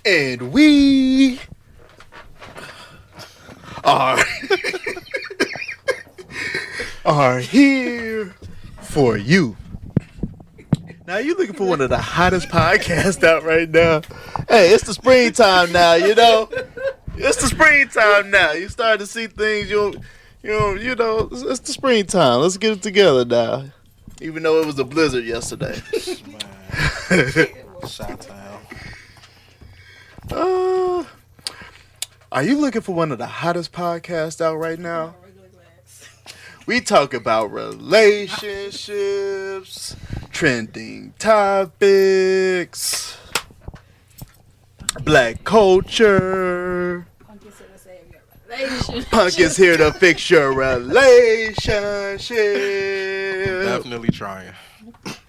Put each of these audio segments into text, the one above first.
And we are are here for you. Now you looking for one of the hottest podcasts out right now. Hey, it's the springtime now, you know. It's the springtime now. You start to see things it's the springtime. Let's get it together now. Even though it was a blizzard yesterday. Man. Shot town. Are you looking for one of the hottest podcasts out right now? We talk about relationships, trending topics, black culture. Punk is here to fix your relationship. Definitely trying.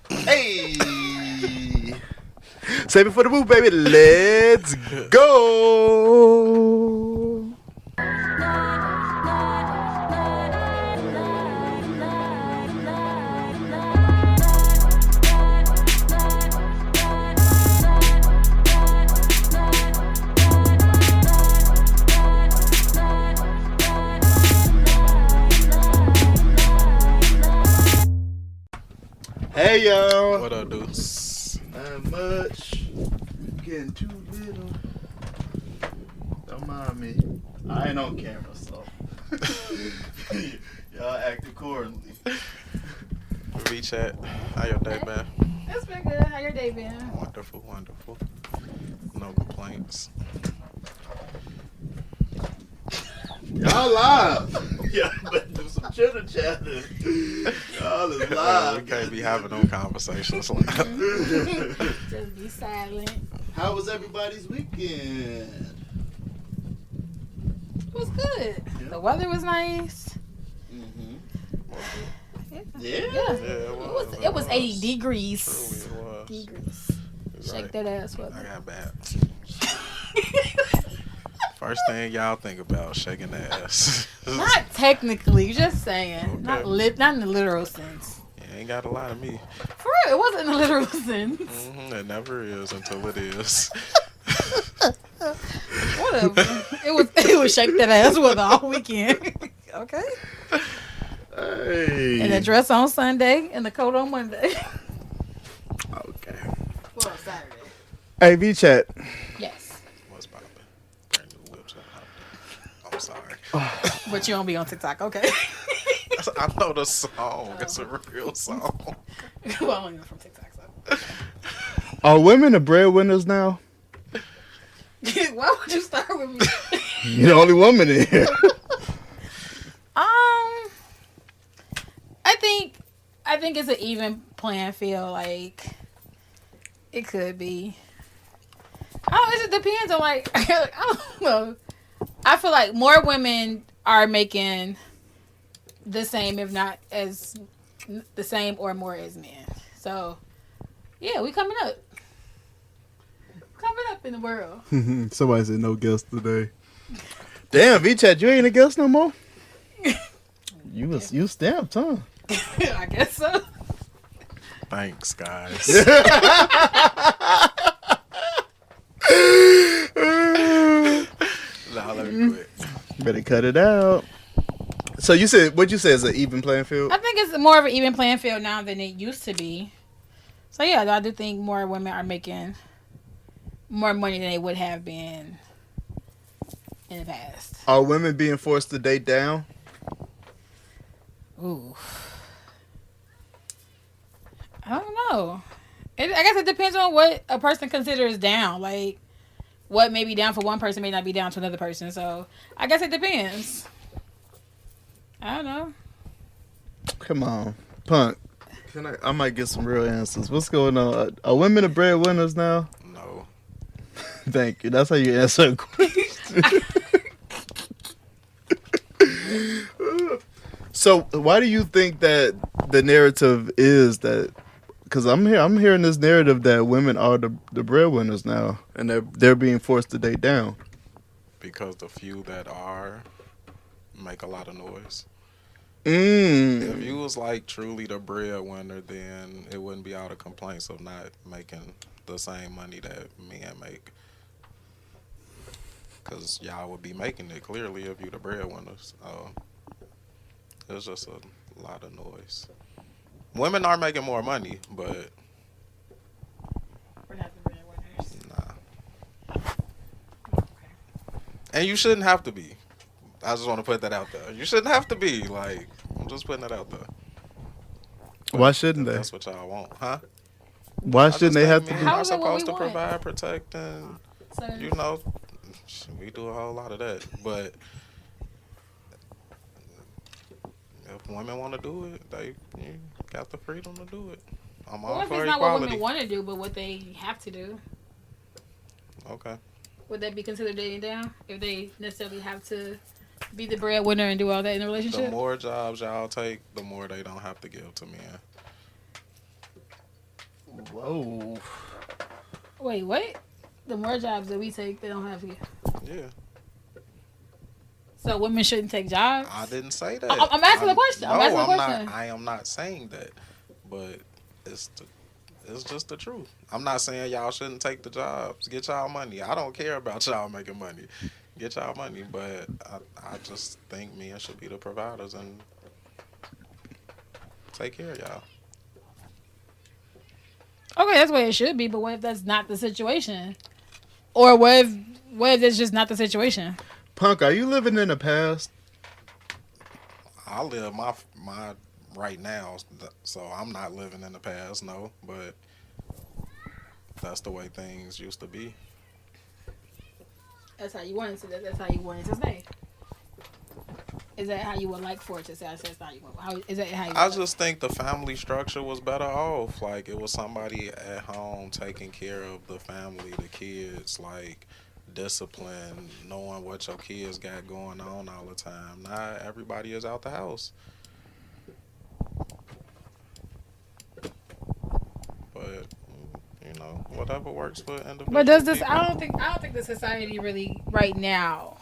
Hey. Save it for the move, baby. Let's go. Hey, y'all. What up, Deuce? Not much. Getting too little. Don't mind me. I ain't on camera, so y'all act accordingly. Vee Chat. How your day been? It's been good. How your day been? Wonderful, wonderful. No complaints. Y'all live. Y'all better do some chitter chatter. Y'all is live. We can't be having no conversations live. Just be silent. How was everybody's weekend? It was good. Yeah. The weather was nice. Mm-hmm. Yeah. It was 80 degrees. Truly it was. Degrees. Shake Right. that ass with I me. got bad. First thing y'all think about, shaking the ass. Not technically, just saying. Okay. Not in the literal sense. You ain't got a lot of me. For real, it wasn't in the literal sense. It never is until it is. Whatever. It was shake that ass with all weekend. Okay. Hey. And the dress on Sunday and the coat on Monday. Okay. Well, Saturday. Hey, Vee Chat. Yes. What's poppin'? Brand new whips and hot. I'm sorry. But you don't be on TikTok, okay? I know the song. It's a real song. Well, I don't even from TikTok, so. Are women the breadwinners now? Why would you start with me? You're the only woman in here. I think it's an even playing field. Like, it could be. It just depends on, like, I don't know. I feel like more women are making the same, if not as the same or more as men. So, yeah, we coming up. Coming up in the world. Somebody said no guest today. Damn, Vee Chat, you ain't a guest no more? You stamped, huh? I guess so. Thanks, guys. Nah, let me quit. Better cut it out. So what'd you say is an even playing field? I think it's more of an even playing field now than it used to be. So yeah, I do think more women are making more money than they would have been in the past. Are women being forced to date down? Ooh. I don't know. I guess it depends on what a person considers down. Like, what may be down for one person may not be down to another person. So, I guess it depends. I don't know. Come on, Punk. I might get some real answers. What's going on? Are women the breadwinners now? No. Thank you. That's how you answer a question. So, why do you think that the narrative is that? Because I'm hearing this narrative that women are the breadwinners now, and they're being forced to date down. Because the few that are make a lot of noise. Mm. If you was like truly the breadwinner, then it wouldn't be all the complaints of not making the same money that men make. because y'all would be making it clearly if you the breadwinners. It's just a lot of noise. Women are making more money, but We're not the breadwinners. nah. And you shouldn't have to be. I just want to put that out there. You shouldn't have to be. Like, I'm just putting that out there. But Why shouldn't if they? that's what y'all want, huh? Why I shouldn't just they think have to men be? How are is it what we supposed to want? provide, protect, and So, you know, we do a whole lot of that. But if women want to do it, they got the freedom to do it. I'm all what if for it's not what equality. women want to do, but what they have to do? Okay. Would that be considered dating down if they necessarily have to be the breadwinner and do all that in a The relationship? more jobs y'all take, the more they don't have to give to men. Whoa. Wait, what? The more jobs that we take, they don't have to get. Yeah. So women shouldn't take jobs? I didn't say that. I'm asking the question. No, I'm asking the I'm question. not. I am not saying that. But it's just the truth. I'm not saying y'all shouldn't take the jobs. Get y'all money. I don't care about y'all making money. Get y'all money. But I just think men should be the providers and take care of y'all. Okay, that's the way it should be, but what if that's not the situation? Or what if that's just not the situation? Punk, are you living in the past? I live my right now, so I'm not living in the past, no. But that's the way things used to be. That's how you want it to. That's how you want it to stay. Is that how you would like for it to say? I said it's not you. How is that how you? I just think the family structure was better off. Like it was somebody at home taking care of the family, the kids, like discipline, knowing what your kids got going on all the time. Not everybody is out the house. But you know, whatever works for individual. But does this? people. I don't think the society really right now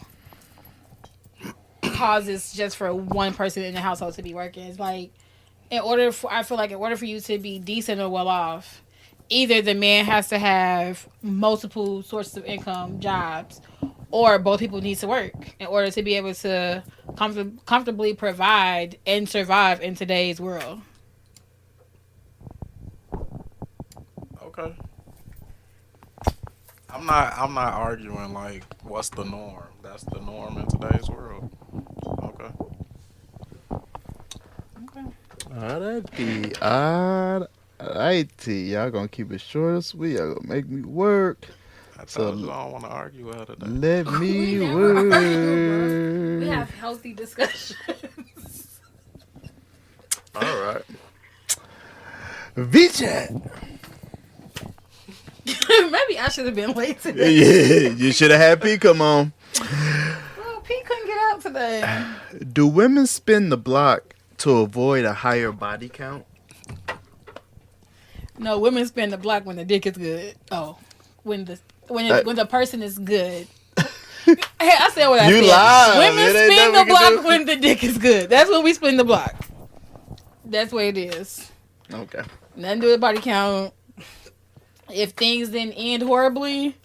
causes just for one person in the household to be working. It's like I feel like in order for you to be decent or well off, either the man has to have multiple sources of income, jobs, or both people need to work in order to be able to comfortably provide and survive in today's world. Okay. I'm not arguing like what's the norm. That's the norm in today's world. Okay. Alrighty. Y'all gonna keep it short and sweet. Y'all gonna make me work. I So told you I don't want to argue with her today. let me We never argue, work. We have healthy discussions. Alright. Vee Chat. Maybe I should have been late today. Yeah, you should have had P come on. Well, Pete couldn't get out today. Do women spin the block to avoid a higher body count? No, women spin the block when the dick is good. Oh, when the person is good. Hey, I said what I You said. lied. Women It ain't spin nothing the we can block do. when the dick is good. That's when we spin the block. That's what it is. Okay. Nothing to do with body count. If things didn't end horribly,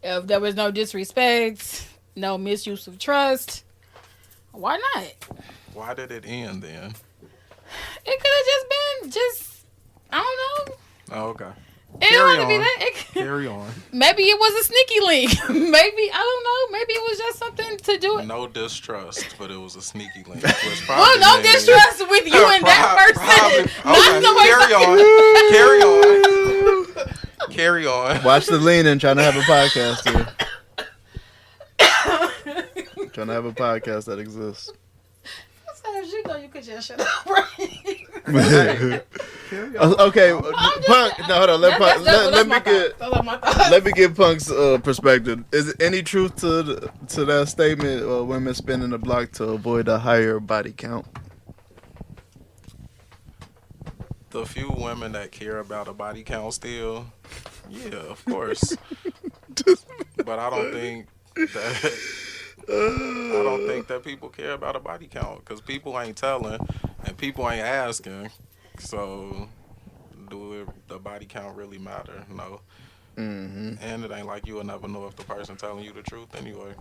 if there was no disrespect, no misuse of trust, why not? Why did it end then? It could have just been I don't know. Oh, okay. It don't have to be that. Carry on. Maybe it was a sneaky link. Maybe I don't know. Maybe it was just something to do it. No distrust, but it was a sneaky link. Well, no distrust with you and that person. Okay. Carry on. Carry on. Watch the lean in trying to have a podcast here. Trying to have a podcast that exists. Sometimes you know you could just shut up, right? Okay, Punk. No, hold on. Let me get Punk's perspective. Is there any truth to that statement? Women spinning the block to avoid a higher body count. The few women that care about a body count still, yeah, of course. But I don't think that people care about a body count because people ain't telling and people ain't asking. So, do the body count really matter? No. Mm-hmm. And it ain't like you will never know if the person telling you the truth anyway.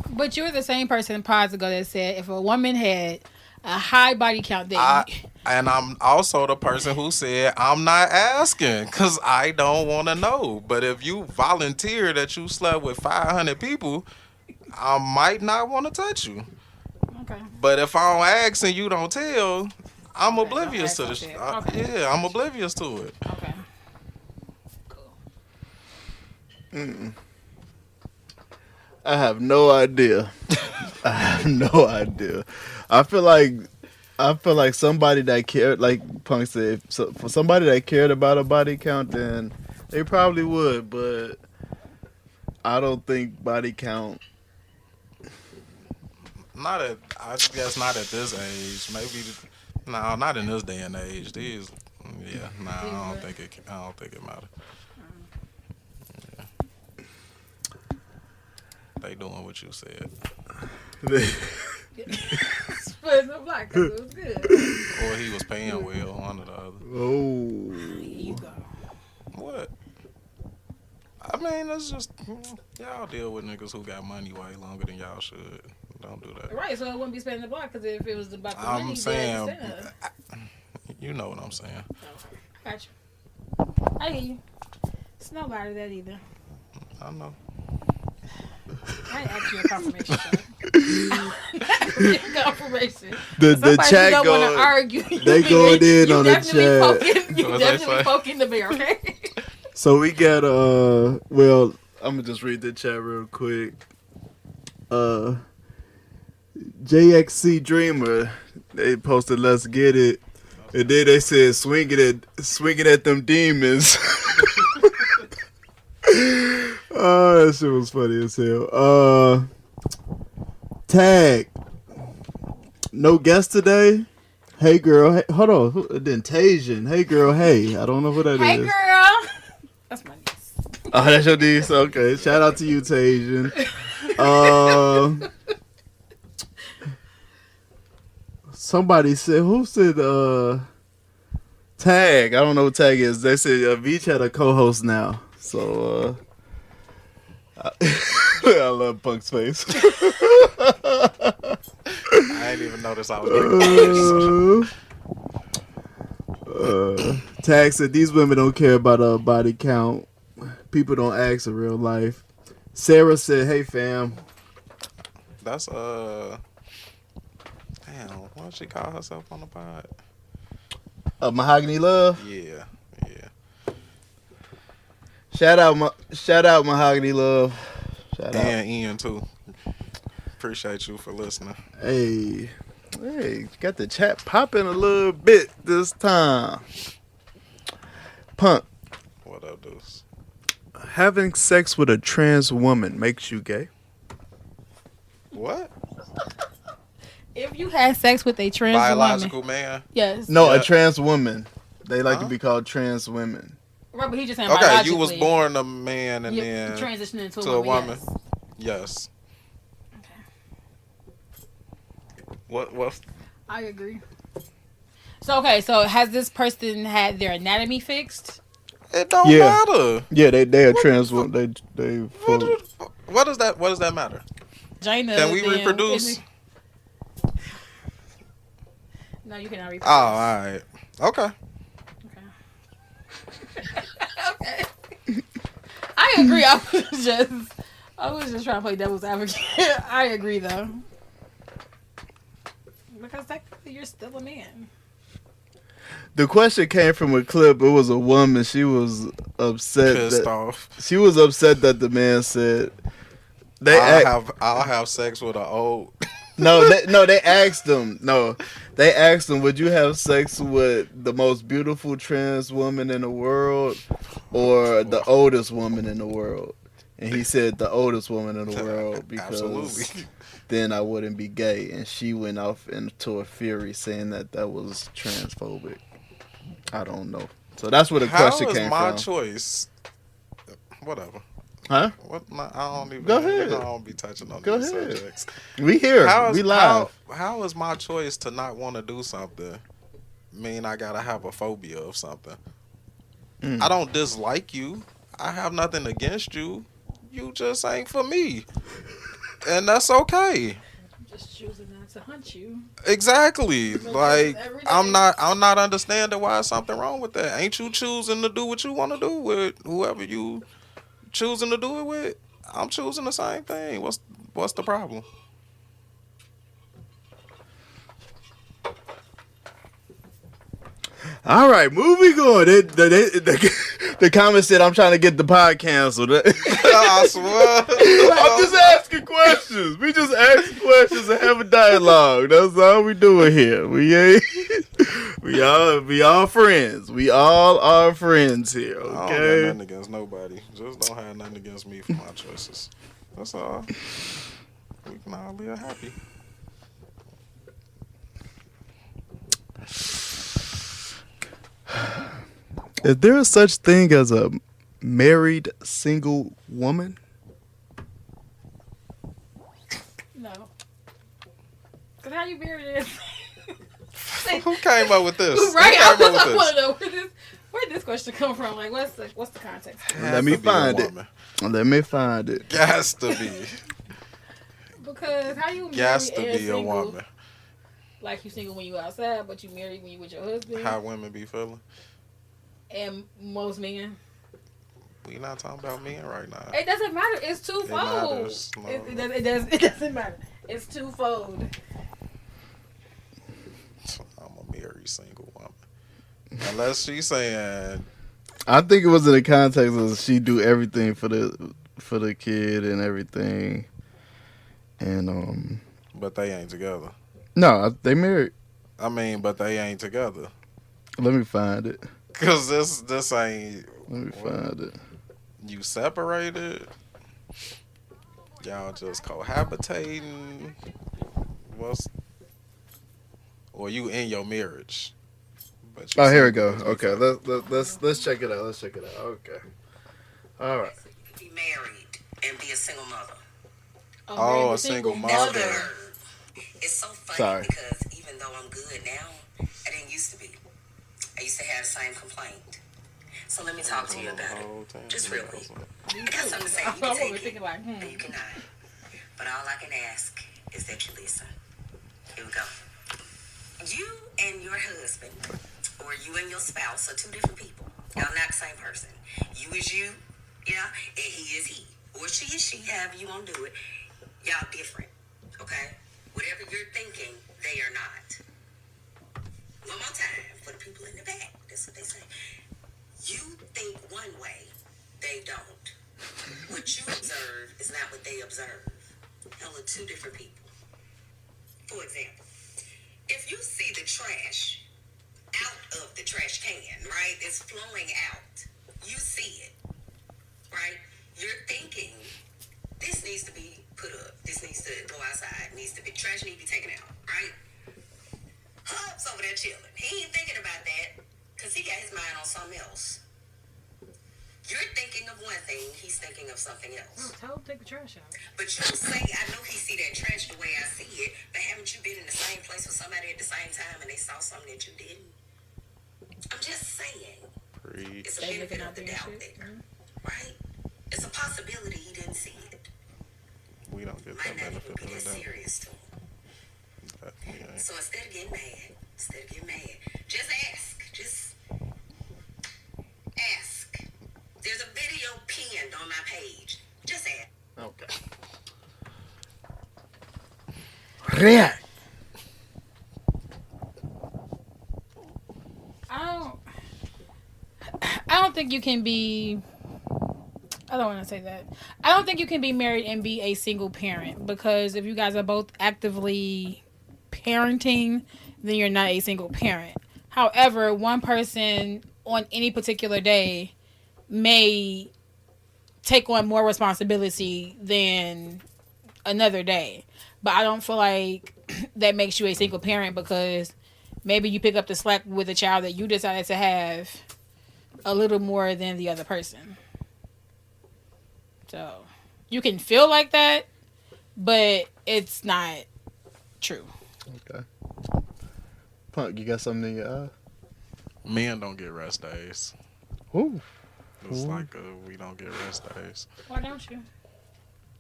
But you're the same person pods ago that said if a woman had a high body count, that And I'm also the person who said I'm not asking because I don't want to know. But if you volunteer that you slept with 500 people, I might not want to touch you. okay. But if I don't ask and you don't tell, I'm Okay, oblivious to don't the ask, shit. don't tell. Okay. Yeah, I'm oblivious to it. Okay. Cool. Mm-mm. I have no idea. I have no idea. I feel like somebody that cared, like Punk said, so for somebody that cared about a body count, then they probably would. But I don't think body count. I guess not at this age. Maybe, no, not in this day and age. I don't think it matters. They doing what you said. Split the block 'cause it was good. Or he was paying well, one or the other. Oh, Here you go. What? I mean, it's just, y'all deal with niggas who got money way longer than y'all should. Don't do that. Right, so it wouldn't be spending the block because if it was about the I'm money, saying, then you know what I'm saying. I got you. I hear you. It's nobody that either. I know. I ain't asked you a confirmation. Confirmation. the Somebody chat don't want to go. argue. They going in on the chat. You What they definitely say? poking the bear, okay? So we got well, I'm gonna just read the chat real quick. JXC Dreamer, they posted "Let's get it," and then they said swinging at them demons." Oh, that shit was funny as hell. Tag, no guest today. Hey girl, hey, hold on. Then Tajan, hey girl, hey. I don't know who that is. Hey, girl. That's my niece. Oh, that's your niece. Okay, shout out to you, Tajan. Somebody said, who said, Tag? I don't know what Tag is. They said Vee Chat a co-host now. So, I love Punk's face. I ain't even notice I was getting Tag said these women don't care about a body count. People don't ask in real life. Sarah said, "Hey fam." That's damn, why she call herself on the pod? Mahogany Love. Yeah. Shout out Mahogany Love. Shout out. And Ian too. Appreciate you for listening. Hey, got the chat popping a little bit this time. Punk, What up, Deuce? having sex with a trans woman makes you gay? What? If you had sex with a trans Biological woman, man? yes. No, Yeah. a trans woman. They like to Huh? be called trans women. Right, but he just saying Okay, biologically. you was born a man and you then transitioning into to a woman. Yes. Yes. What? I agree. So so has this person had their anatomy fixed? It don't Yeah. matter. Yeah, they are trans women. They What does that matter? Jaina, Can we then, reproduce? No, you cannot Oh, reproduce. all right. Okay. Okay. I agree. I was just trying to play devil's advocate. I agree though. Because technically you're still a man. The question came from a clip. It was a woman. She was upset. Pissed off. She was upset that the man said I'll have sex with an old. They asked him. They asked him, would you have sex with the most beautiful trans woman in the world or the oldest woman in the world? And he said the oldest woman in the world because Absolutely. then I wouldn't be gay. And she went off into a fury saying that was transphobic. I don't know. So that's where the question came How is my from. choice? Whatever. Huh? What? I don't even. Go ahead. I don't be touching on Go these ahead. subjects. We here. We live. How is my choice to not want to do something mean I gotta have a phobia of something? I don't dislike you. I have nothing against you. You just ain't for me. And that's okay. Just choosing not to hunt you. Exactly. Make Like choices every day. I'm not understanding why there's something wrong with that. Ain't you choosing to do what you want to do with whoever you choosing to do it with? I'm choosing the same thing. What's the problem? All right, moving on. The comment said I'm trying to get the pod canceled. I swear. I'm just asking questions. We just ask questions and have a dialogue. That's all we doing here. We ain't. We all friends. We all are friends here. I don't got Okay. nothing against nobody. Just don't have nothing against me for my choices. That's all. We can all live happy. Is there such thing as a married single woman? No. Cause how you married this? Who came up with this? Right. Who I came up want with to know where this question come from. Like, what's the context? Let me find it. Let me find it. Has to be. Because how you Has married to and be a single? woman. Like you single when you outside, but you married when you with your husband. How women be feeling? And most men. We not talking about men right now. It doesn't matter. It's twofold. matters. No. It doesn't matter. It's twofold. I'm a married single woman. Unless she's saying, I think it was in the context of she do everything for the kid and everything, and but they ain't together. no, they married. I mean, but they ain't together. Let me find it. Cause this ain't. Let me find it. You separated. Y'all just cohabitating. Or you in your marriage? But you Oh, here we go. single. Okay, let's check it out. Let's check it out. Okay. All right. Be married and be a single mother. Oh, a single mother. It's so funny Sorry. because even though I'm good now, I didn't used to be. I used to have the same complaint. So let me talk to you about it. Just real quick. I got something to say. You can take it, or you cannot. But all I can ask is that you listen. Here we go. You and your husband, or you and your spouse, are two different people. Y'all not the same person. You is you, yeah, and he is he. Or she is she, however you want to do it. Y'all different, okay? Whatever you're thinking, they are not. One more time for the people in the back. That's what they say. You think one way, they don't. What you observe is not what they observe. Y'all are two different people. For example, if you see the trash out of the trash can, right, it's flowing out, you see it, right? You're thinking, this needs to be put up, this needs to go outside, trash needs to be taken out, right? Hub's over there chilling. He ain't thinking about that because he got his mind on something else. You're thinking of one thing, he's thinking of something else. Tell him to take the trash out. But you say, I know he see that trash the way I see it, but haven't you been in the same place with somebody at the same time and they saw something that you didn't? I'm just saying. It's a benefit of the doubt there, right? It's a possibility he didn't see it. We don't get Might that not benefit even be of that the doubt. serious to him. So instead of getting mad, just ask. Just ask. There's a video pinned on my page. Just ask. Okay. Yeah. I don't think you can be. I don't want to say that. I don't think you can be married and be a single parent, because if you guys are both actively parenting, then you're not a single parent. However, one person on any particular day may take on more responsibility than another day. But I don't feel like that makes you a single parent, because maybe you pick up the slack with a child that you decided to have a little more than the other person. So you can feel like that, but it's not true. Okay. Punk, you got something in your eye? Men don't get rest days. Ooh. It's like we don't get rest days. Why don't you?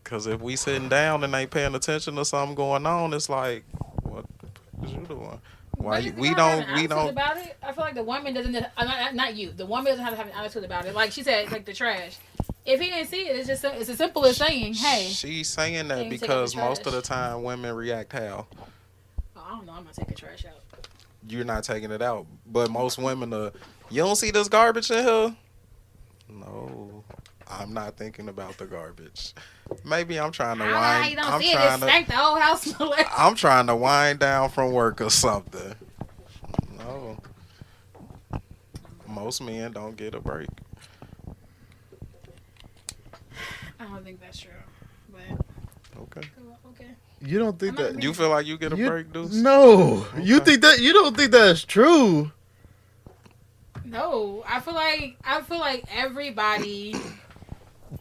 Because if we sitting down and ain't paying attention to something going on, it's like, what is you doing? Why we don't about it? I feel like the woman doesn't. Not you. The woman doesn't have to have an attitude about it. Like she said, like the trash. If he didn't see it, it's as simple as saying, "Hey." She's saying that because most of the time women react how. Oh, I don't know. I'm gonna take the trash out. You're not taking it out, but most women you don't see this garbage in here? No, I'm not thinking about the garbage. Maybe I'm trying to wind. You don't see it. It stank the whole house. I'm trying to wind down from work or something. No, most men don't get a break. I don't think that's true, but okay. You don't think that? You feel like you get a break, Deuce? No, okay. You don't think that's true? No, I feel like everybody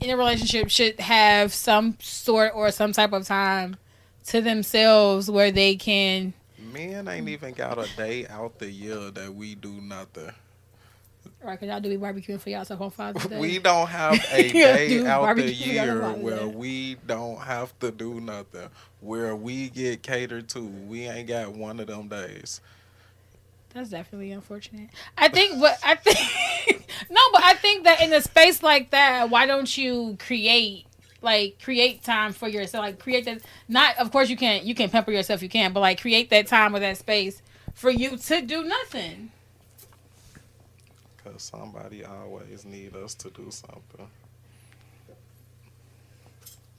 in a relationship should have some sort or some type of time to themselves where they can. Men ain't even got a day out the year that we do nothing. Right, because y'all do be barbecuing for yourself on Father's Day. We don't have a day out the year where we don't have to do nothing. Where we get catered to. We ain't got one of them days. That's definitely unfortunate. I think that in a space like that, why don't you create time for yourself? Like create that. Not, of course you can pamper yourself. You can, but like create that time or that space for you to do nothing. Because somebody always need us to do something.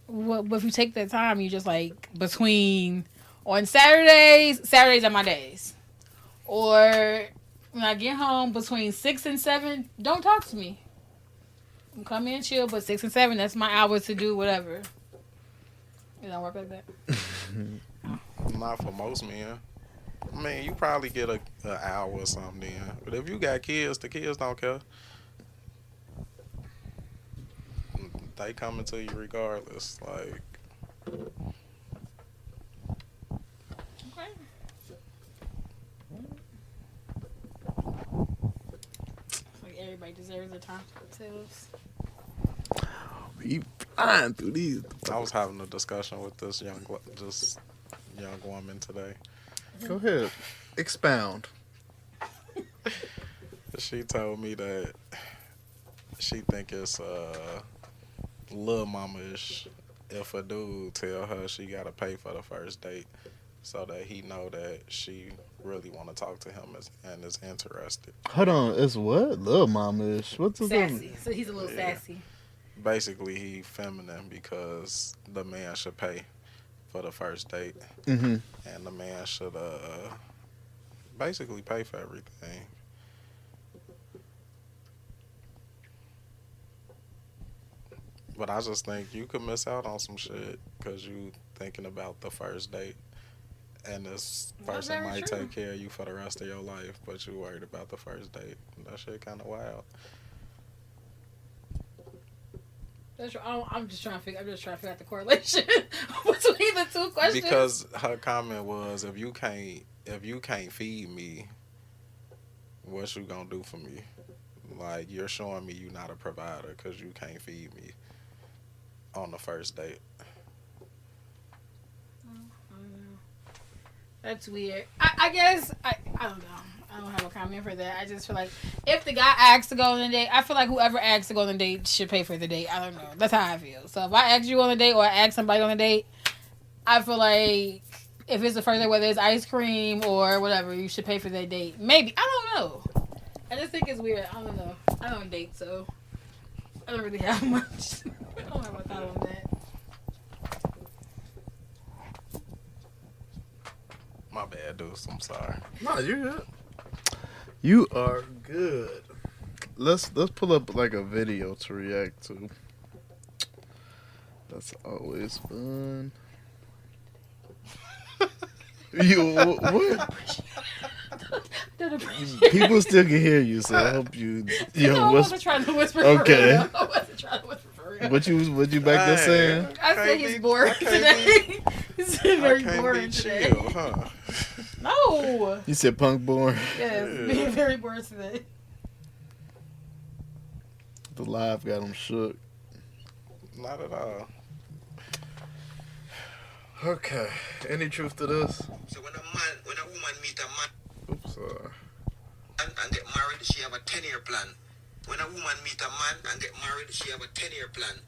Well, but if you take that time, you just like between on Saturdays are my days. Or when I get home between 6 and 7, don't talk to me. Come in and chill, but 6 and 7, that's my hours to do whatever. It don't work like that. Not for most men. I mean, you probably get an hour or something then. But if you got kids, the kids don't care. They coming to you regardless. Like. Okay. Like everybody deserves their time for themselves. We flying through these. I was having a discussion with this young woman today. Go ahead, expound. She told me that she think it's little mama-ish if a dude tell her she gotta pay for the first date so that he know that she really want to talk to him and is interested. Hold on, it's what? Little mama-ish. What's his name? Sassy. So he's a little sassy. Basically, he feminine because the man should pay for the first date. Mm-hmm. And the man should basically pay for everything. But I just think you could miss out on some shit because you thinking about the first date. And this person might take care of you for the rest of your life, but you worried about the first date. That shit kind of wild. That's true. I'm just trying to figure out the correlation between the two questions. Because her comment was, if you can't feed me, what you gonna do for me? Like, you're showing me you're not a provider because you can't feed me on the first date. I don't know. That's weird. I guess I don't know. I don't have a comment for that. I just feel like if the guy asks to go on a date, I feel like whoever asks to go on a date should pay for the date. I don't know. That's how I feel. So if I ask you on a date or I ask somebody on a date, I feel like if it's the first date, whether it's ice cream or whatever, you should pay for that date. Maybe. I don't know. I just think it's weird. I don't know. I don't date, so I don't really have much. I don't have a thought on that. My bad, Deuce. I'm sorry. No, you're good. You are good. Let's pull up like a video to react to. That's always fun. You what? People still can hear you, so I hope you. I wasn't trying to whisper. Okay. For real. I wasn't trying to whisper for real. What you back there saying? I said he's bored today. He's very boring today. Chill, huh? No. You said punk born. Yes, being very bored today. The live got him shook. Not at all. Okay. Any truth to this? So when a woman meet a man Oops, sorry. and get married, she have a 10-year plan. When a woman meet a man and get married, she have a 10-year plan.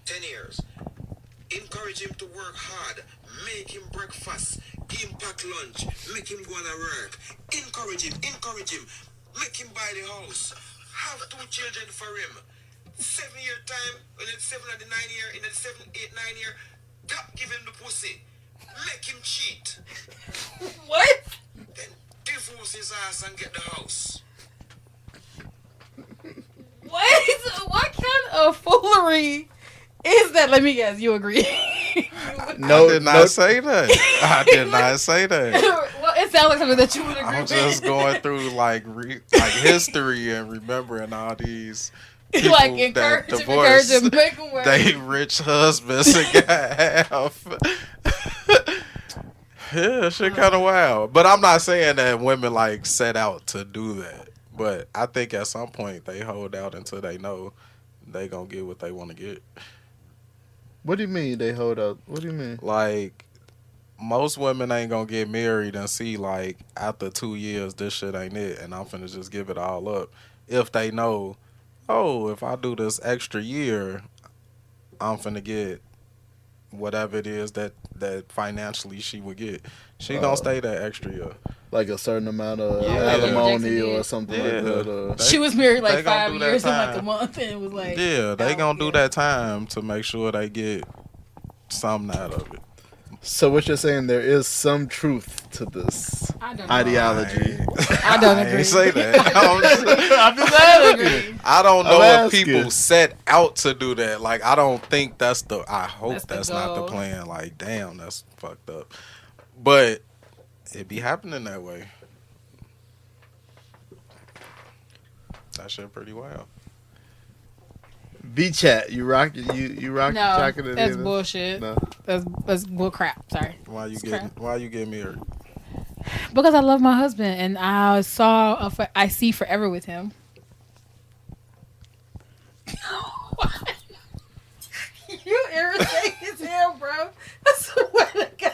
10 years. Encourage him to work hard. Make him breakfast. Give him pack lunch. Make him go on a work. Encourage him. Make him buy the house. Have 2 children for him. 7-year time, when it's 7 and the 9 year, in the 7, 8, 9 year, give him the pussy. Make him cheat. What? Then divorce his ass and get the house. What kind of foolery is that? Let me guess. You agree? No, I did not say that. I did not say that. Well, it sounds like something that you would agree I'm with. just going through like history and remembering all these people like that encourage divorced him, make him work. they rich husbands and got half. Yeah, shit kind of wild. But I'm not saying that women like set out to do that. But I think at some point they hold out until they know they gonna get what they want to get. What do you mean they hold up? What do you mean? Like, most women ain't gonna get married and see, like, after 2 years, this shit ain't it, and I'm finna just give it all up. If they know, oh, if I do this extra year, I'm finna get whatever it is that financially she would get. She gonna stay that extra year. Like a certain amount of Yeah. alimony or something like Yeah. that. She was married they like gonna 5 do that years in like a time. month, and it was like, Yeah, they oh, gonna do yeah. that time to make sure they get something out of it. So what you're saying, there is some truth to this I don't know. ideology. I don't I agree. ain't say that. I'm just I don't asking. agree. I don't know I'm if people asking. set out to do that. Like, I don't think that's the. I hope That's the that's not the goal. plan. Like, damn, that's fucked up. But it be happening that way. That shit pretty wild. Vee Chat, you rock it? You rock No, jacking it? that's either? bullshit. No. That's bull crap. Sorry. Why you It's get married? Because I love my husband, and I I see forever with him. You irritate as hell, bro. I swear to God.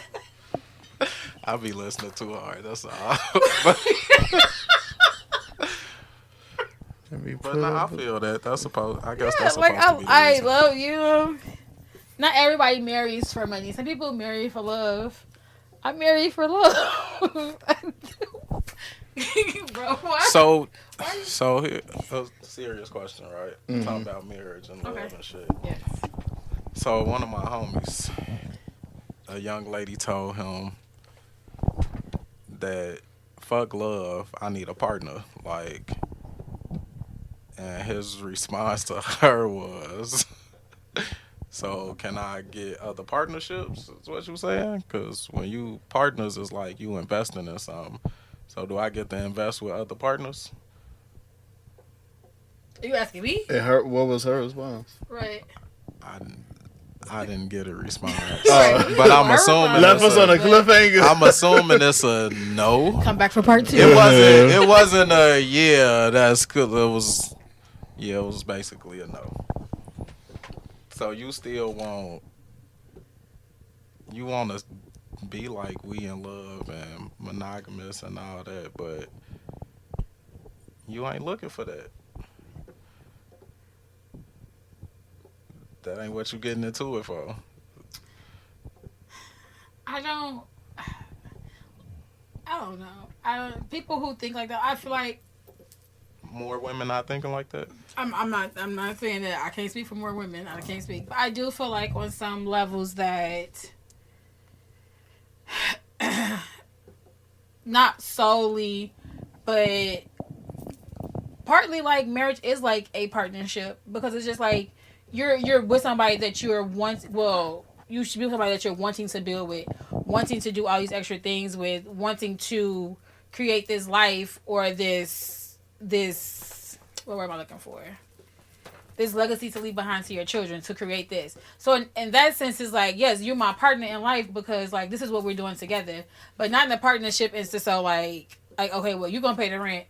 I be listening too hard. That's all. Let me But pull nah, I up- feel that. That's supposed. I guess Yeah, that's like supposed to be the I reason. love you. Not everybody marries for money. Some people marry for love. I marry for love. I do. Bro, why? So here, a serious question, right? Mhm. Talking about marriage and love Okay. and shit. Yes. So one of my homies, a young lady told him that fuck love, I need a partner. Like, and his response to her was, so can I get other partnerships? Is what you saying? Because when you partners, it's like you investing in something. So do I get to invest with other partners? Are you asking me? It hurt. What was her response? Right. I didn't get a response. Oh. But I'm assuming Left it's us on a a, cliffhanger. I'm assuming it's a no. Come back for part 2. It wasn't a yeah, that's good. It was basically a no. So you still want to be like we in love and monogamous and all that, but you ain't looking for that. That ain't what you getting into it for. I don't know. People who think like that, I feel like More women not thinking like that. I'm not saying that I can't speak for more women. I can't speak, but I do feel like on some levels that not solely, but partly like marriage is like a partnership because it's just like you're with somebody that you're you should be with somebody that you're wanting to build with, wanting to do all these extra things with, wanting to create this life or this what word am I looking for? This legacy to leave behind to your children to create this. So in that sense, it's like, yes, you're my partner in life because like this is what we're doing together, but not in a partnership. It's just so like okay, well, you're gonna pay the rent,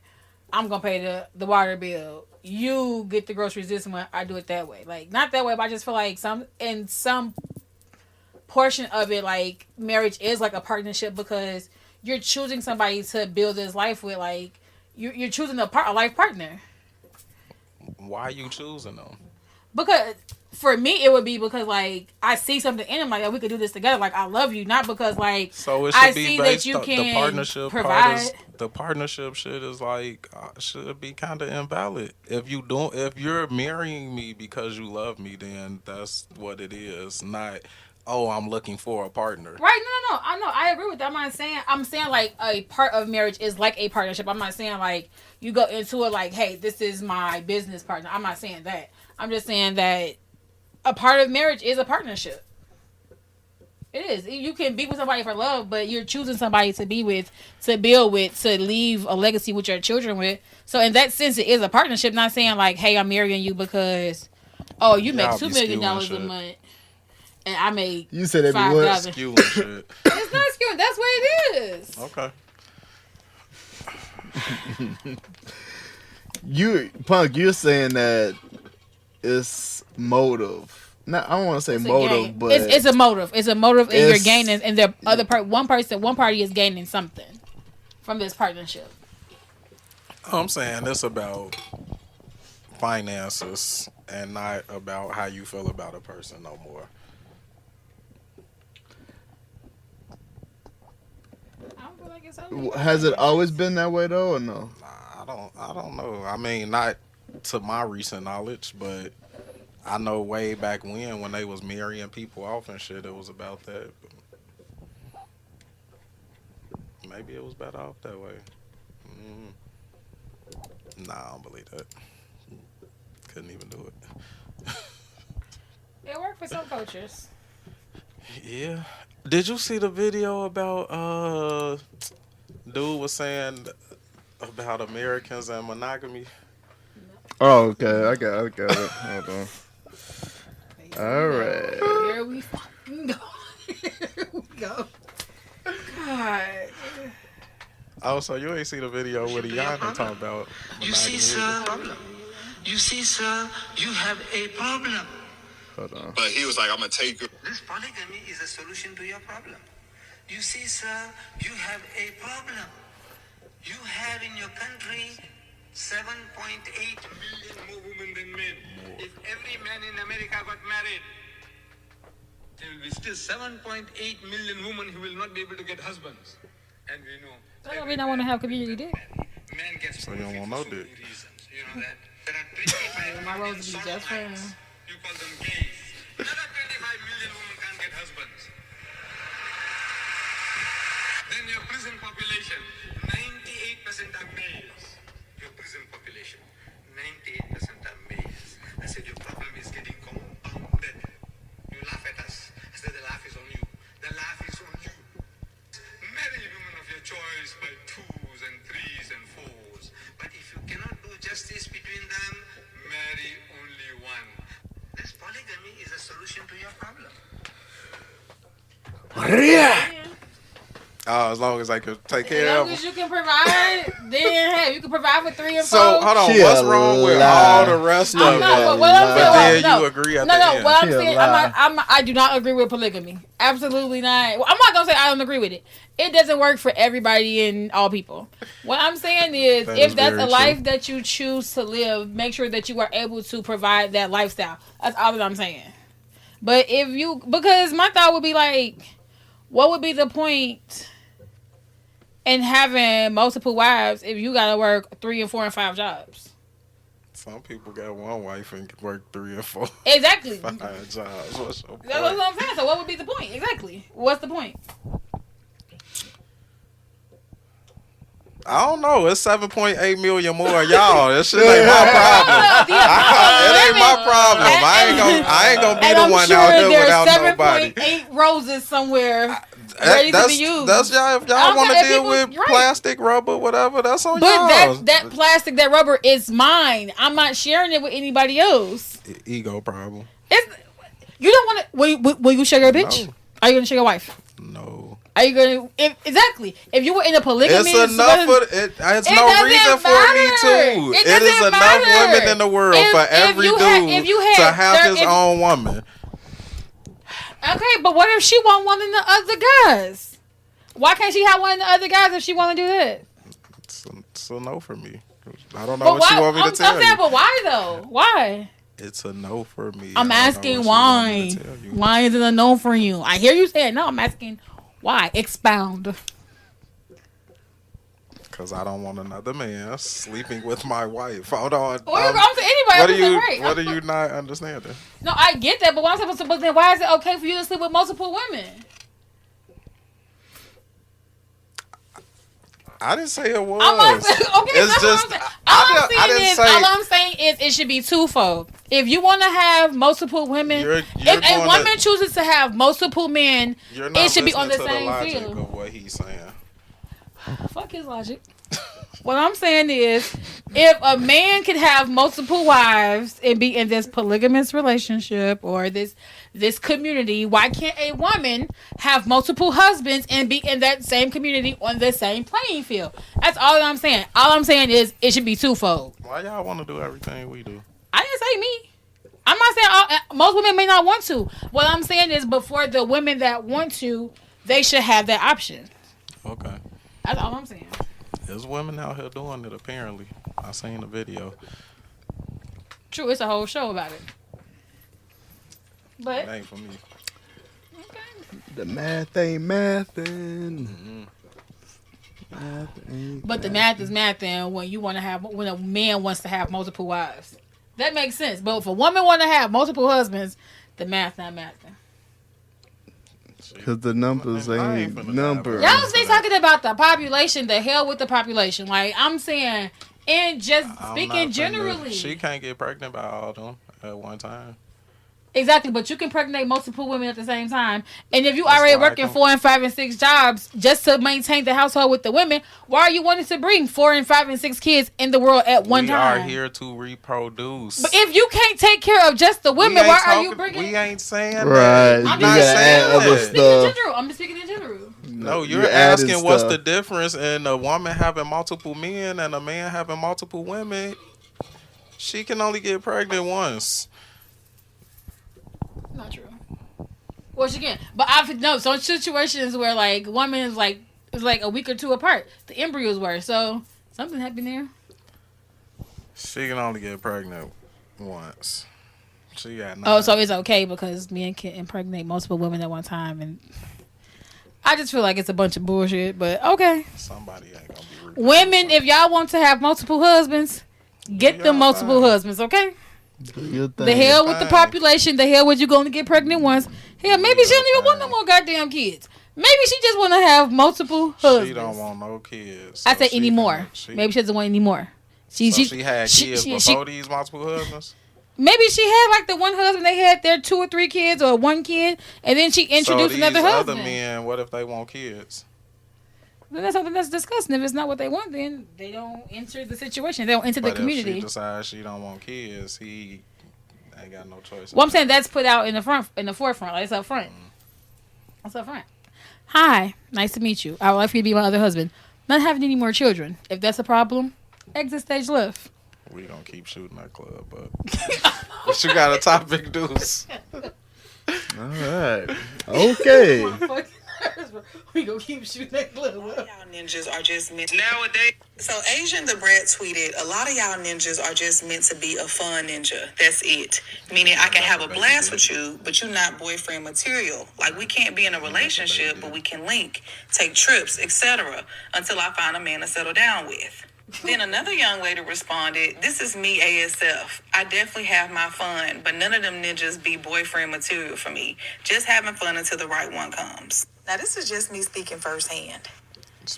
I'm gonna pay the water bill. you get the groceries this month, I do it that way. Like, not that way, but I just feel like some portion of it, like, marriage is like a partnership because you're choosing somebody to build this life with. Like, you're choosing a life partner. Why are you choosing them? Because for me, it would be because, like, I see something in him, like, oh, we could do this together. Like, I love you, not because, like, so it should I be see based that you on can the partnership provide. part is, the partnership shit is like should be kind of invalid. If you're marrying me because you love me, then that's what it is. Not, oh, I'm looking for a partner. Right? No. I know. I agree with that. I'm saying like a part of marriage is like a partnership. I'm not saying like you go into it like, hey, this is my business partner. I'm not saying that. I'm just saying that a part of marriage is a partnership. It is. You can be with somebody for love, but you're choosing somebody to be with, to build with, to leave a legacy with your children with. So in that sense, it is a partnership. Not saying like, hey, I'm marrying you because, oh, you make $2 million a month, and I make you said every $5,000. Skewing shit. It's not skewing. That's what it is. Okay. Punk, you're saying that it's motive. Not, I don't want to say motive, but it's a motive. It's a motive, and you're gaining, and the other one party is gaining something from this partnership. I'm saying it's about finances and not about how you feel about a person no more. I don't feel like it's over. Has it always been that way though, or no? I don't know. I mean, not to my recent knowledge, but I know way back when they was marrying people off and shit, it was about that. But maybe it was better off that way. Nah, I don't believe that. Couldn't even do it. It worked for some cultures. Yeah. Did you see the video about dude was saying about Americans and monogamy? Oh, okay. I got it. Hold on. All right. Here we fucking go. Here we go. God. Oh, so you ain't seen the video with Iana talking about monogamy? You see, sir, you have a problem. Hold on. But he was like, I'm going to take it. This polygamy is a solution to your problem. You see, sir, you have a problem. You have in your country 7.8 million more women than men. If every man in America got married, there will be still 7.8 million women who will not be able to get husbands. And we know. I don't mean I want to have community dick. Man gets so you don't want no dick. Reasons. You know that? There are 25 My rose would be just for him. You call them gays. Another 25 million women can't get husbands. Then your prison population, 98% are males. Your prison population, 98% are males. I said your problem is getting compounded. You laugh at us. I said the laugh is on you. The laugh is on you. Marry women of your choice by 2s and 3s and 4s. But if you cannot do justice between them, marry only one. This polygamy is a solution to your problem. Oh, as long as I could take care As of long them. as you can provide, then hey, you can provide for 3 and 4. So, hold on. What's wrong with all the rest of it? But what I'm But saying, then you agree at the end. what I'm saying, I do not agree with polygamy. Absolutely not. Well, I'm not gonna say I don't agree with it. It doesn't work for everybody and all people. What I'm saying is, if that's a life that you choose to live, make sure that you are able to provide that lifestyle. That's all that I'm saying. But because my thought would be like, what would be the point in having multiple wives if you gotta work 3 and 4 and 5 jobs? Some people got one wife and work 3 and 4. Exactly. 5 jobs. What's your point? That's what I'm saying. So what would be the point? Exactly. What's the point? I don't know. It's 7.8 million more y'all. That shit ain't my problem. It ain't my problem. I ain't gonna be the one out there without nobody. 7.8 roses somewhere ready to be used. That's y'all. If y'all want to deal with plastic, rubber, whatever, that's on y'all. But that plastic, that rubber is mine. I'm not sharing it with anybody else. Ego problem. You don't want to. Will you share your bitch? No. Are you gonna share your wife? No. Are you going to... Exactly. If you were in a polygamy... It's enough for... It's no reason for me to. It is enough women in the world for every dude to have his own woman. Okay, but what if she want one of the other guys? Why can't she have one of the other guys if she want to do that? It's a no for me. I don't know what you want me to tell you. But why though? Why? It's a no for me. I'm asking why. Why is it a no for you? I hear you saying no. I'm asking why. Expound. Because I don't want another man sleeping with my wife. Hold on. Or I'm to anybody. What are you not understanding? No, I get that, but what I'm supposed to. But then why is it okay for you to sleep with multiple women? I didn't say it was. Okay, it's just all I'm saying is it should be twofold. If you want to have multiple women, if a woman chooses to have multiple men, it should be on the same field. Of what he's saying. Fuck his logic. What I'm saying is, if a man can have multiple wives and be in this polygamous relationship or this community, why can't a woman have multiple husbands and be in that same community on the same playing field? That's all I'm saying. All I'm saying is it should be twofold. Why y'all want to do everything we do? I didn't say me. I'm not saying most women may not want to. What I'm saying is before the women that want to, they should have that option. Okay. That's all I'm saying. There's women out here doing it, apparently. I seen the video. True, it's a whole show about it. But it ain't for me. Okay. The math ain't mathin'. But the math is mathin' when a man wants to have multiple wives. That makes sense. But if a woman want to have multiple husbands, the math not mathin'. Because the numbers ain't numbers. Y'all stay talking about the population. The hell with the population. Like, I'm saying, and just speaking generally. She can't get pregnant by all of them at one time. Exactly, but you can pregnate multiple women at the same time. And if you already working 4 and 5 and 6 jobs just to maintain the household with the women, why are you wanting to bring 4 and 5 and 6 kids in the world at one time? We are here to reproduce. But if you can't take care of just the women, why are you bringing? We ain't saying right. that. I'm just add other stuff. I'm just speaking in general. No, you're asking what's the difference in a woman having multiple men and a man having multiple women. She can only get pregnant once. Not true. Well, she can, but I've no some situations where like woman is like a week or 2 apart. The embryos were so something happened there. She can only get pregnant once. She got 9. Oh, so it's okay because men can impregnate multiple women at one time, and I just feel like it's a bunch of bullshit. But okay, somebody ain't gonna be women. If y'all want to have multiple husbands, get them multiple husbands. Okay. The hell with the population. The hell with you going to get pregnant once. Hell, maybe she don't even want no more goddamn kids. Maybe she just want to have multiple husbands. She don't want no kids. So I said anymore. Maybe she doesn't want any more. She had kids before these multiple husbands? Maybe she had like the one husband. They had their 2 or 3 kids or 1 kid. And then she introduced another husband. Other men, what if they want kids? Then that's something that's discussed. And if it's not what they want, then they don't enter the situation. They don't enter the community. If she decides she don't want kids, he ain't got no choice. Well, I'm saying that's put out in the forefront. Like it's up front. It's up front. Hi, nice to meet you. I would like for you to be my other husband. Not having any more children. If that's a problem, exit stage left. We gonna keep shooting that club, but you got a topic, Deuce. All right. Okay. We gonna keep shooting that club. Y'all ninjas are just meant nowadays. So Asian the Brat tweeted, a lot of y'all ninjas are just meant to be a fun ninja. That's it. Meaning I can have a blast with you, but you're not boyfriend material. Like we can't be in a relationship, but we can link, take trips, etc. until I find a man to settle down with. Then another young lady responded, this is me ASF. I definitely have my fun, but none of them ninjas be boyfriend material for me. Just having fun until the right one comes. Now this is just me speaking firsthand.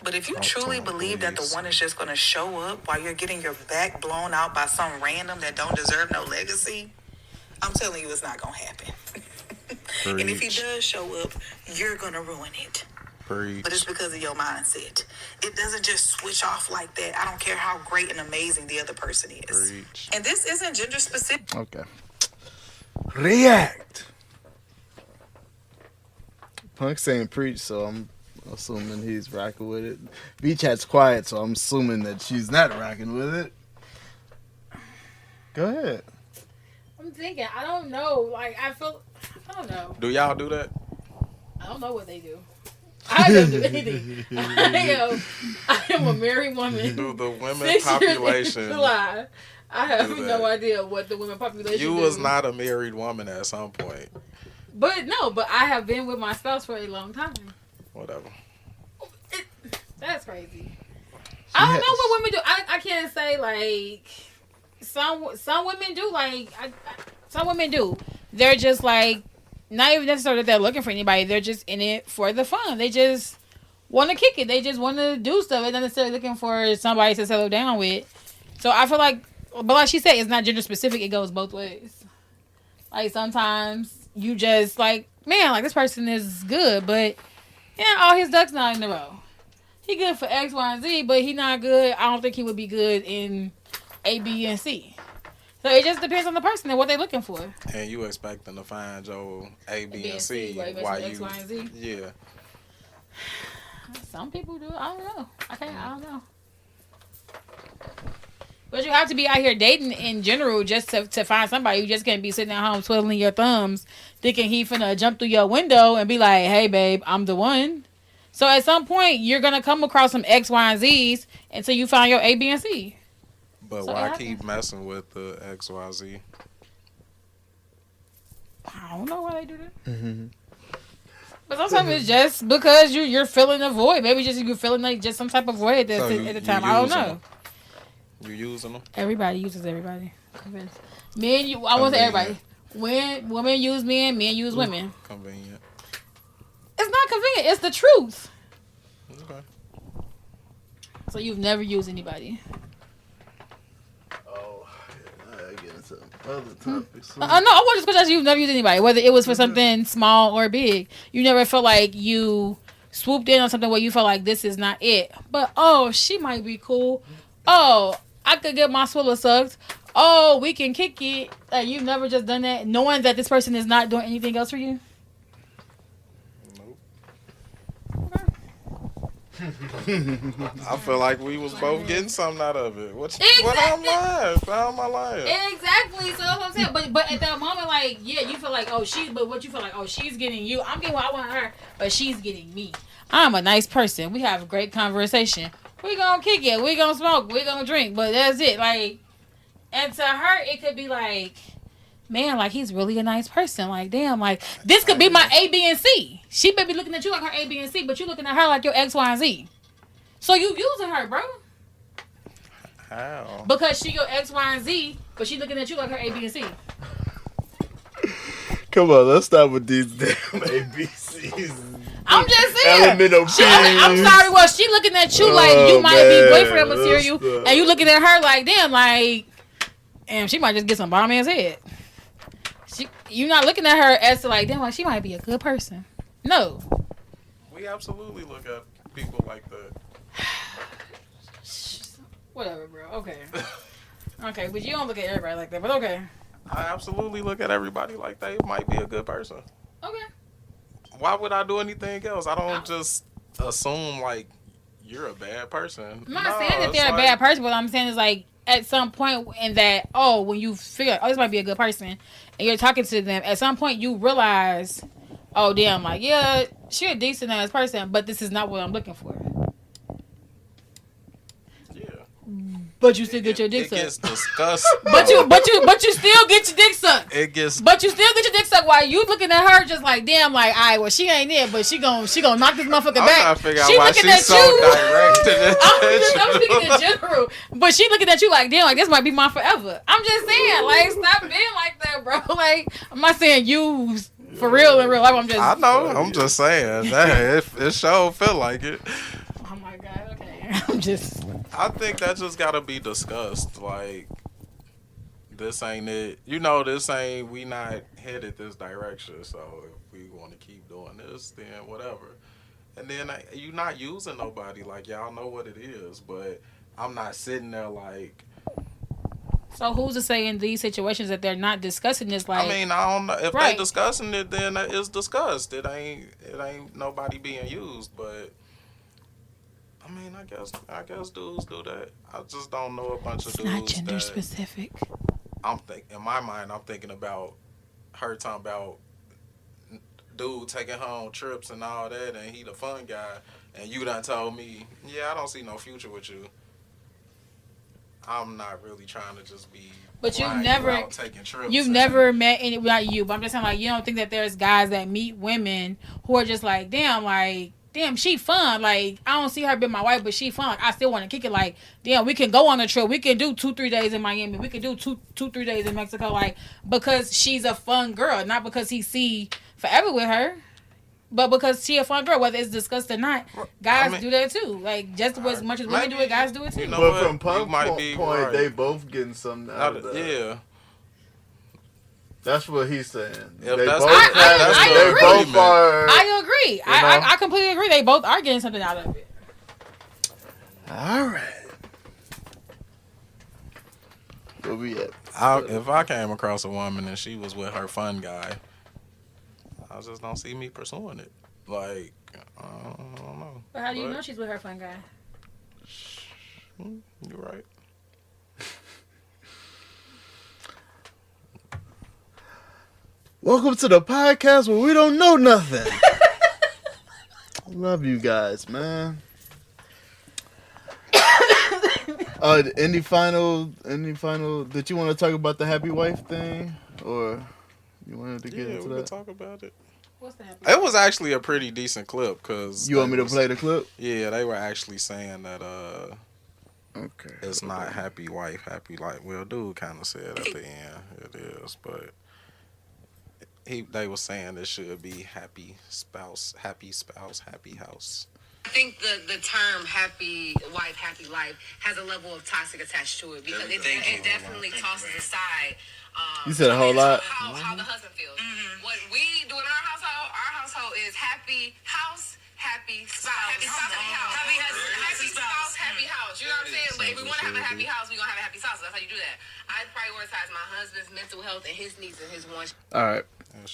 But if you truly believe that the one is just going to show up while you're getting your back blown out by some random that don't deserve no legacy, I'm telling you it's not going to happen. And if he does show up, you're going to ruin it. But it's because of your mindset. It doesn't just switch off like that. I don't care how great and amazing the other person is. And this isn't gender specific. Okay. React. Punk saying preach, so assuming he's rocking with it. Vee Chat's quiet, so I'm assuming that she's not rocking with it. Go ahead. I'm thinking. I don't know. Like I don't know. Do y'all do that? I don't know what they do. I don't do anything. I am a married woman. Do the women population? I have no idea what the women population. You was not a married woman at some point. But I have been with my spouse for a long time. Whatever. That's crazy. I don't know what women do. I can't say like some women do. Like some women do. They're just like not even necessarily that they're looking for anybody. They're just in it for the fun. They just want to kick it. They just want to do stuff. They're not necessarily looking for somebody to settle down with. So I feel like, but like she said, it's not gender specific. It goes both ways. Like sometimes you just like, man, like this person is good, but yeah, all his ducks not in a row. He good for X, Y, and Z, but he not good. I don't think he would be good in A, B, and C. So it just depends on the person and what they're looking for. And you expecting to find your A, B, and C while you X, Y, and Z? Yeah. Some people do. I don't know. I don't know. But you have to be out here dating in general just to find somebody. You just can't be sitting at home twiddling your thumbs thinking he finna jump through your window and be like, hey, babe, I'm the one. So at some point, you're going to come across some X, Y, and Zs until you find your A, B, and C. But so why keep messing with the X, Y, Z? I don't know why they do that. Mm-hmm. But sometimes it's just because you're filling a void. Maybe just you're feeling like just some type of void at the time. I don't know. You using them? Everybody uses everybody. Men, I won't say everybody. When women use men use women. Convenient. It's not convenient. It's the truth. Okay. So you've never used anybody. Oh, I get into other topics. No, I want just because you've never used anybody, whether it was for something small or big. You never felt like you swooped in on something where you felt like this is not it. But oh, she might be cool. Oh, I could get my swiller sucked. Oh, we can kick it. Like you've never just done that, knowing that this person is not doing anything else for you. I feel like we was both getting something out of it. What am I? How am I lying? Exactly. So that's what I'm saying. But at that moment, like, yeah, you feel like, but what you feel like, she's getting you. I'm getting what I want her, but she's getting me. I'm a nice person. We have a great conversation. We gonna kick it. We gonna smoke. We gonna drink. But that's it. Like, and to her, it could be like, man, like he's really a nice person. Like, damn, like this could be my A, B, and C. She may be looking at you like her A, B, and C, but you looking at her like your X, Y, and Z. So you using her, bro. How? Because she your X, Y, and Z, but she looking at you like her A, B, and C. Come on, let's start with these damn ABCs. I'm just saying. I'm sorry. Well, she looking at you like you might be boyfriend material, and you looking at her like, damn, she might just get some bomb ass head. You not looking at her as to like, damn, like she might be a good person. No. We absolutely look at people like that. Whatever, bro. Okay. Okay, but you don't look at everybody like that. But okay. I absolutely look at everybody like they might be a good person. Okay. Why would I do anything else? I don't just assume like you're a bad person. I'm not saying that they're a bad person, but I'm saying is like at some point in that, when you figure, this might be a good person, and you're talking to them, at some point you realize, oh damn, like yeah, she's a decent ass person, but this is not what I'm looking for. But you still get your dick sucked. It gets disgusting. but you still get your dick sucked. But you still get your dick sucked while you looking at her just like, damn, like, all right, well, she ain't it, but she gon' knock this motherfucker back. I'm trying to figure out why she's so direct to I'm speaking in general. But she looking at you like, damn, like, this might be mine forever. I'm just saying, like, stop being like that, bro. Like, I'm not saying you for real in real life. I know. I'm just saying. That it sure feel like it. Oh, my God. Okay. I think that just gotta be discussed. Like, this ain't it. You know, we not headed this direction. So if we want to keep doing this, then whatever. And then you not using nobody. Like, y'all know what it is. But I'm not sitting there like, So who's to say in these situations that they're not discussing this? Like, I mean, I don't know if right. they discussing it, then it's discussed. It ain't nobody being used, but. I mean, I guess dudes do that. I just don't know a bunch of It's dudes not gender that specific. in my mind, I'm thinking about her talking about dude taking home trips and all that, and he the fun guy, and you done told me, yeah, I don't see no future with you. I'm not really trying to just be. But you've taking trips. You've never met any, not you, but I'm just saying, like, you don't think that there's guys that meet women who are just like, damn, she fun. Like, I don't see her being my wife, but she fun. Like, I still want to kick it. Like, damn, we can go on a trip. We can do 2-3 days in Miami. We can do 2-3 days in Mexico. Like, because she's a fun girl, not because he see forever with her, but because she a fun girl. Whether it's discussed or not, guys do that too. Like, just as much as women do it, guys do it too. You know but what? from Punk's point, right. they both getting something out of that. Yeah. That's what he's saying. I agree. I completely agree. They both are getting something out of it. All right. Where we at? If I came across a woman and she was with her fun guy, I just don't see me pursuing it. Like, I don't know. But how do you know she's with her fun guy? You're right. Welcome to the podcast where we don't know nothing. Love you guys, man. Any final? Did you want to talk about the happy wife thing, or you wanted to get into we that? Could talk about it. What's the happy? It was actually a pretty decent clip because you want me to play the clip? Yeah, they were actually saying that okay, it's not happy wife, happy life. Well, dude kind of said at the end it is, but. They were saying it should be happy spouse, happy house. I think the term happy wife, happy life has a level of toxic attached to it because it definitely tosses aside. You said a whole lot. How the husband feels. Mm-hmm. What we do in our household is happy house. Happy spouse. Happy spouse, happy house. Happy spouse, happy house. You know what I'm saying? But if we want to have a happy house, we're going to have a happy spouse. So that's how you do that. I prioritize my husband's mental health and his needs and his wants. All right.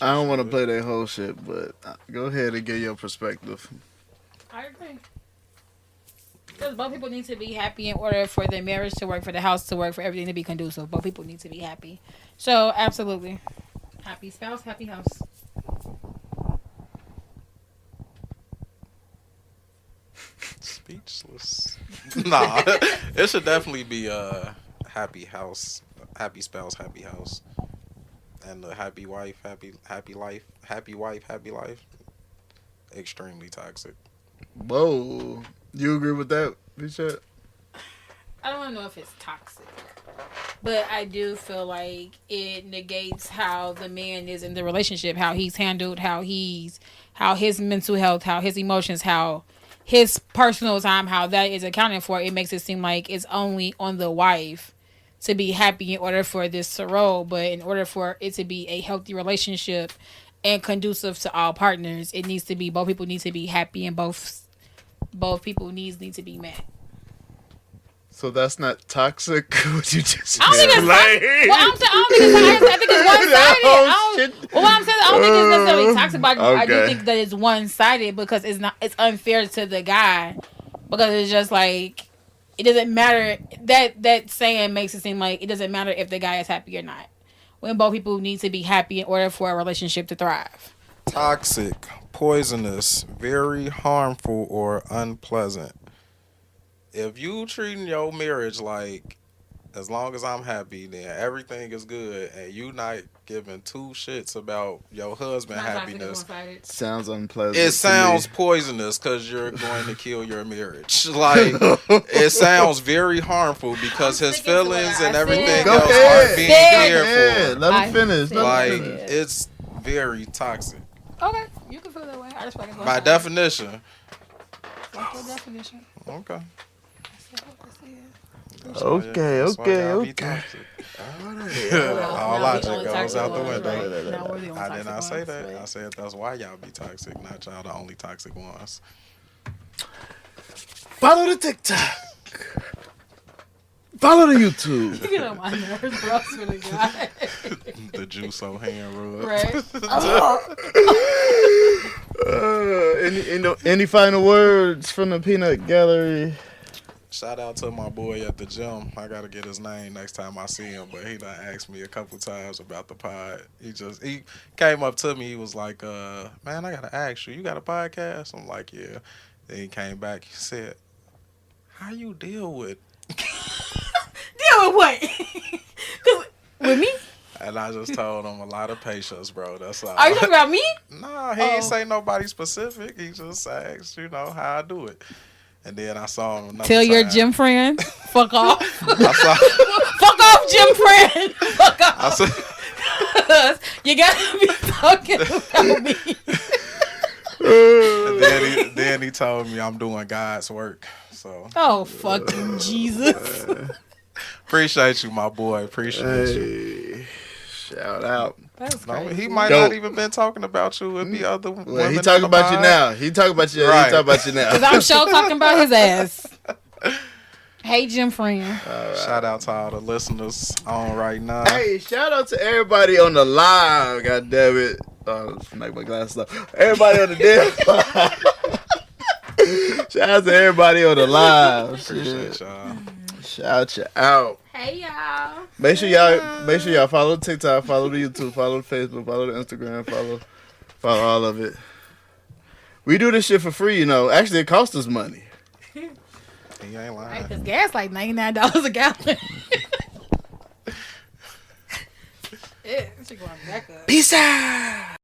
I don't want to play that whole shit, but go ahead and give your perspective. I agree. Because both people need to be happy in order for their marriage to work, for the house to work, for everything to be conducive. Both people need to be happy. So, absolutely. Happy spouse, happy house. Speechless. Nah, it should definitely be a happy house, happy spouse, happy house, and the happy wife, happy life, happy wife, happy life. Extremely toxic. Whoa, you agree with that, Vee Chat? I don't know if it's toxic, but I do feel like it negates how the man is in the relationship, how he's handled, how his mental health, how his emotions, how his personal time, how that is accounted for. It makes it seem like it's only on the wife to be happy in order for this to roll, but in order for it to be a healthy relationship and conducive to all partners, it needs to be both people need to be happy and both people needs need to be met. So that's not toxic. What you just I don't think it's toxic. Well, I don't think it's. I think it's one-sided. I don't think it's necessarily toxic, but I do think that it's one-sided because it's not. It's unfair to the guy because it's just like it doesn't matter. That saying makes it seem like it doesn't matter if the guy is happy or not. When both people need to be happy in order for a relationship to thrive. Toxic, poisonous, very harmful, or unpleasant. If you treating your marriage like as long as I'm happy, then everything is good, and you not giving two shits about your husband's happiness, sounds unpleasant. It sounds poisonous because you're going to kill your marriage. Like it sounds very harmful because his feelings and everything else aren't being cared for. Let him finish. Like it's very toxic. Okay, you can feel that way. I just by definition. What's your definition? Okay. Okay. All logic goes out the window. I did not say that. I said that's why y'all be toxic, not y'all the only toxic ones. Follow the TikTok. Follow the YouTube. You get on my nerves, bro. I swear to God. The juice on hand rub. Right. Any final words from the Peanut Gallery? Shout out to my boy at the gym. I gotta get his name next time I see him, but he done asked me a couple times about the pod. He came up to me. He was like, "Man, I gotta ask you. You got a podcast?" I'm like, "Yeah." Then he came back. He said, "How you deal with?" Deal with what? 'Cause with me? And I just told him a lot of patience, bro. That's all. Are you talking about me? Nah, he ain't say nobody specific. He just asked, how I do it. And then I saw him another Tell time. your gym friend. Fuck off. I saw, Fuck off, gym friend. Fuck off. I said, 'Cause you gotta be talking about me. and then he told me I'm doing God's work. So Oh, fucking Jesus. appreciate you, my boy. Appreciate you. Shout out. That's No, crazy. he might not even been talking about you. It'd be other women. Well, he talking about you now. He talking about you. Right. He talking about you now. Because I'm sure talking about his ass. Hey, gym friend. Shout out to all the listeners on right now. Hey, shout out to everybody on the live. God damn it. Make my glasses up. Everybody on the damn live. Shout out to everybody on the live. Appreciate y'all. Shout you out. Hey, y'all. Make sure y'all follow TikTok, follow the YouTube, follow the Facebook, follow the Instagram, follow all of it. We do this shit for free, Actually, it costs us money. He ain't lying. Right, because gas like $99 a gallon. Yeah, she going back up. Peace out.